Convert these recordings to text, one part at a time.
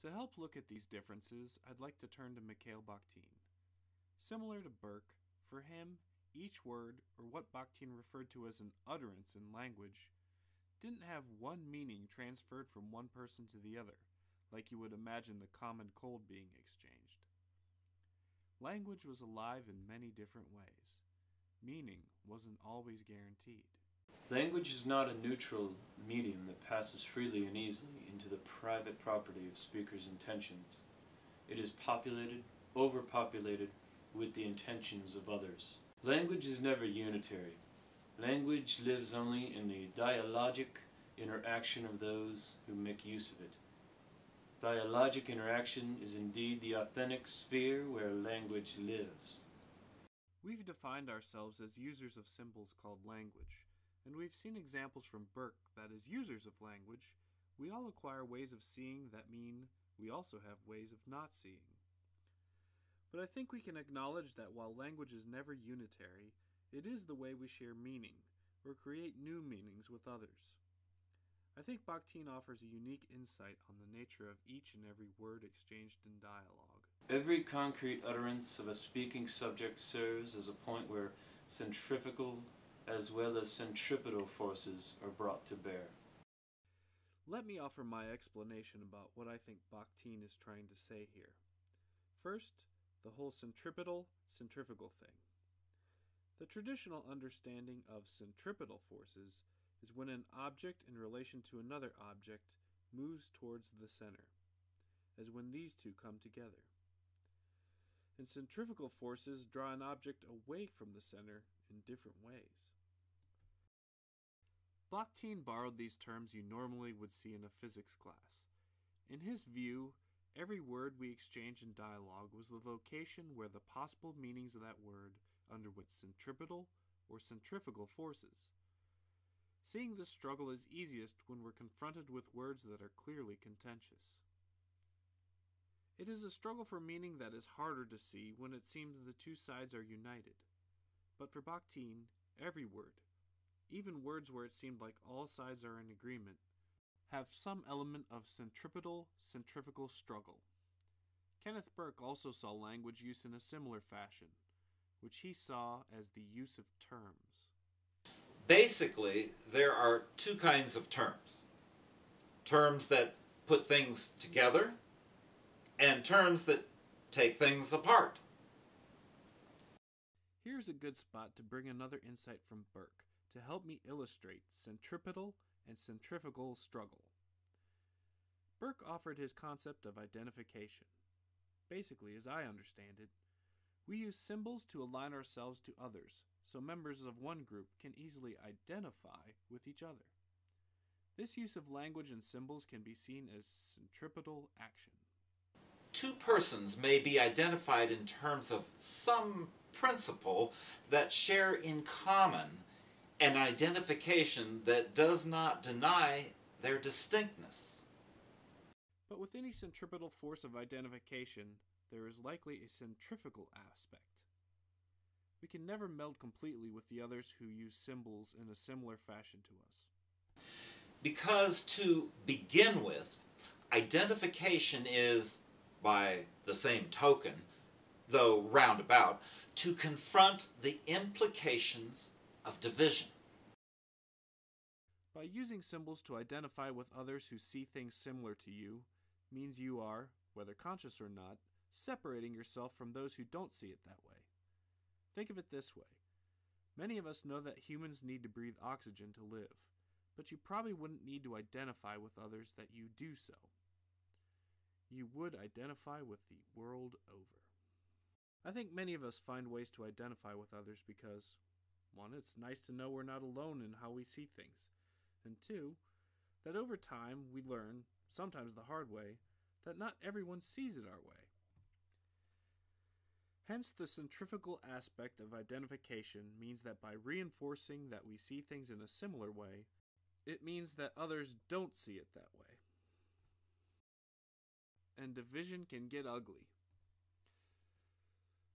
To help look at these differences, I'd like to turn to Mikhail Bakhtin. Similar to Burke, for him, each word, or what Bakhtin referred to as an utterance in language, didn't have one meaning transferred from one person to the other, like you would imagine the common cold being exchanged. Language was alive in many different ways. Meaning wasn't always guaranteed. Language is not a neutral medium that passes freely and easily into the private property of speakers' intentions. It is populated, overpopulated, with the intentions of others. Language is never unitary. Language lives only in the dialogic interaction of those who make use of it. Dialogic interaction is indeed the authentic sphere where language lives. We've defined ourselves as users of symbols called language, and we've seen examples from Burke that as users of language, we all acquire ways of seeing that mean we also have ways of not seeing. But I think we can acknowledge that while language is never unitary, it is the way we share meaning, or create new meanings with others. I think Bakhtin offers a unique insight on the nature of each and every word exchanged in dialogue. Every concrete utterance of a speaking subject serves as a point where centrifugal as well as centripetal forces are brought to bear. Let me offer my explanation about what I think Bakhtin is trying to say here. First, the whole centripetal-centrifugal thing. The traditional understanding of centripetal forces is when an object in relation to another object moves towards the center, as when these two come together. And centrifugal forces draw an object away from the center in different ways. Bakhtin borrowed these terms you normally would see in a physics class. In his view, every word we exchange in dialogue was the location where the possible meanings of that word underwent centripetal or centrifugal forces. Seeing this struggle is easiest when we're confronted with words that are clearly contentious. It is a struggle for meaning that is harder to see when it seems the two sides are united. But for Bakhtin, every word, even words where it seemed like all sides are in agreement, have some element of centripetal-centrifugal struggle. Kenneth Burke also saw language use in a similar fashion, which he saw as the use of terms. Basically, there are two kinds of terms. Terms that put things together, and terms that take things apart. Here's a good spot to bring another insight from Burke to help me illustrate centripetal and centrifugal struggle. Burke offered his concept of identification. Basically, as I understand it, we use symbols to align ourselves to others, so members of one group can easily identify with each other. This use of language and symbols can be seen as centripetal action. Two persons may be identified in terms of some principle that share in common an identification that does not deny their distinctness. But with any centripetal force of identification, there is likely a centrifugal aspect. We can never meld completely with the others who use symbols in a similar fashion to us. Because to begin with, identification is, by the same token, though roundabout, to confront the implications of division. By using symbols to identify with others who see things similar to you, means you are, whether conscious or not, separating yourself from those who don't see it that way. Think of it this way. Many of us know that humans need to breathe oxygen to live, but you probably wouldn't need to identify with others that you do so. You would identify with the world over. I think many of us find ways to identify with others because, one, it's nice to know we're not alone in how we see things, and two, that over time we learn, sometimes the hard way, that not everyone sees it our way. Hence, the centrifugal aspect of identification means that by reinforcing that we see things in a similar way, it means that others don't see it that way. And division can get ugly.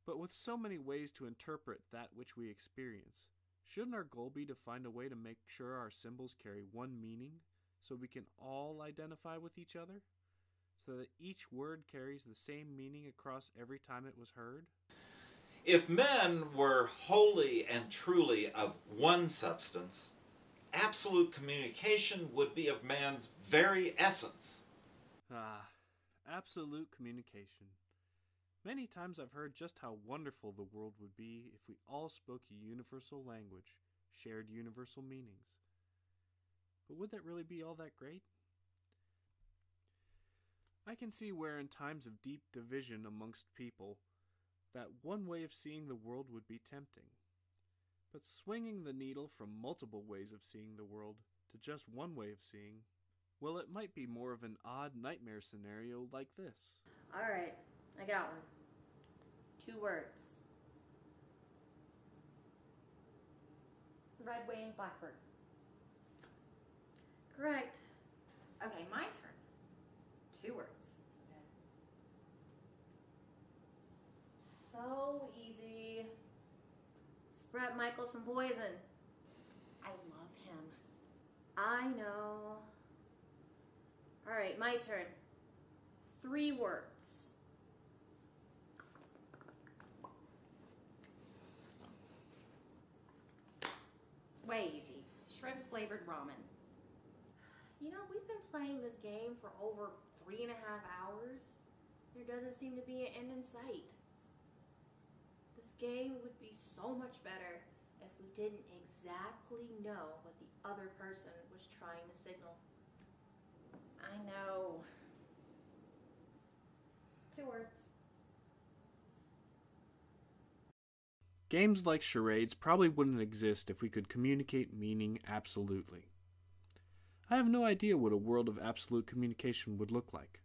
But with so many ways to interpret that which we experience, shouldn't our goal be to find a way to make sure our symbols carry one meaning so we can all identify with each other? so that each word carries the same meaning across every time it was heard? If men were wholly and truly of one substance, absolute communication would be of man's very essence. Ah, absolute communication. Many times I've heard just how wonderful the world would be if we all spoke a universal language, shared universal meanings. But would that really be all that great? I can see where in times of deep division amongst people, that one way of seeing the world would be tempting. But swinging the needle from multiple ways of seeing the world to just one way of seeing, well, it might be more of an odd nightmare scenario like this. Alright, I got one. 2 words. Red-winged blackbird. Correct. Okay, my turn. 2 words. So easy. Sprat Michaels from Poison. I love him. I know. Alright, my turn. 3 words. Way easy. Shredded flavored ramen. You know, we've been playing this game for over 3.5 hours. There doesn't seem to be an end in sight. This game would be so much better if we didn't exactly know what the other person was trying to signal. I know. 2 words. Games like charades probably wouldn't exist if we could communicate meaning absolutely. I have no idea what a world of absolute communication would look like.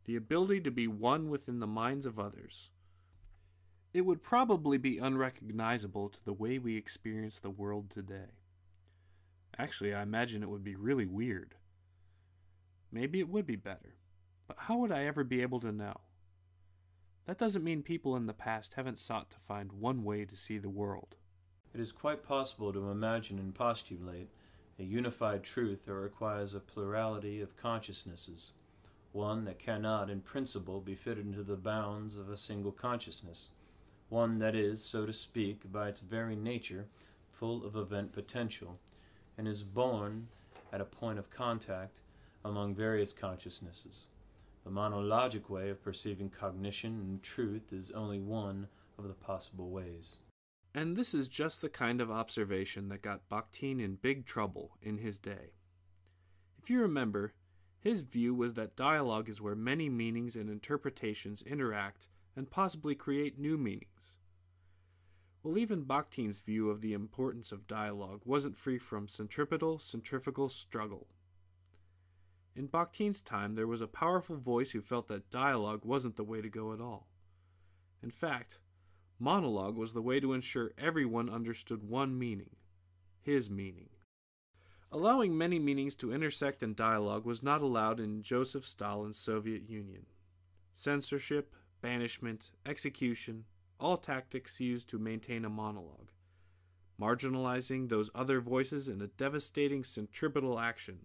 The ability to be one within the minds of others. It would probably be unrecognizable to the way we experience the world today. Actually, I imagine it would be really weird. Maybe it would be better, but how would I ever be able to know? That doesn't mean people in the past haven't sought to find one way to see the world. It is quite possible to imagine and postulate a unified truth that requires a plurality of consciousnesses, one that cannot in principle be fitted into the bounds of a single consciousness, one that is, so to speak, by its very nature, full of event potential, and is born at a point of contact among various consciousnesses. The monologic way of perceiving cognition and truth is only one of the possible ways. And this is just the kind of observation that got Bakhtin in big trouble in his day. If you remember, his view was that dialogue is where many meanings and interpretations interact and possibly create new meanings. Well, even Bakhtin's view of the importance of dialogue wasn't free from centrifugal struggle. In Bakhtin's time, there was a powerful voice who felt that dialogue wasn't the way to go at all. In fact, monologue was the way to ensure everyone understood one meaning, his meaning. Allowing many meanings to intersect in dialogue was not allowed in Joseph Stalin's Soviet Union. Censorship, banishment, execution, all tactics used to maintain a monologue, marginalizing those other voices in a devastating centripetal action.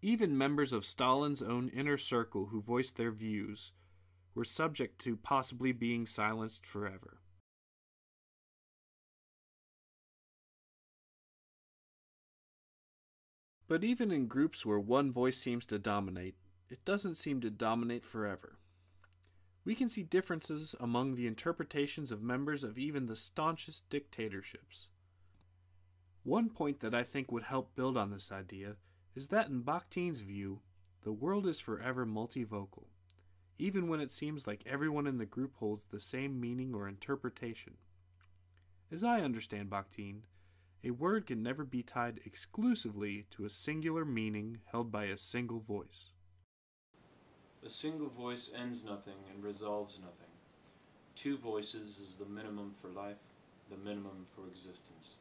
Even members of Stalin's own inner circle who voiced their views were subject to possibly being silenced forever. But even in groups where one voice seems to dominate, it doesn't seem to dominate forever. We can see differences among the interpretations of members of even the staunchest dictatorships. One point that I think would help build on this idea is that in Bakhtin's view, the world is forever multivocal, even when it seems like everyone in the group holds the same meaning or interpretation. As I understand Bakhtin, a word can never be tied exclusively to a singular meaning held by a single voice. A single voice ends nothing and resolves nothing. 2 voices is the minimum for life, the minimum for existence.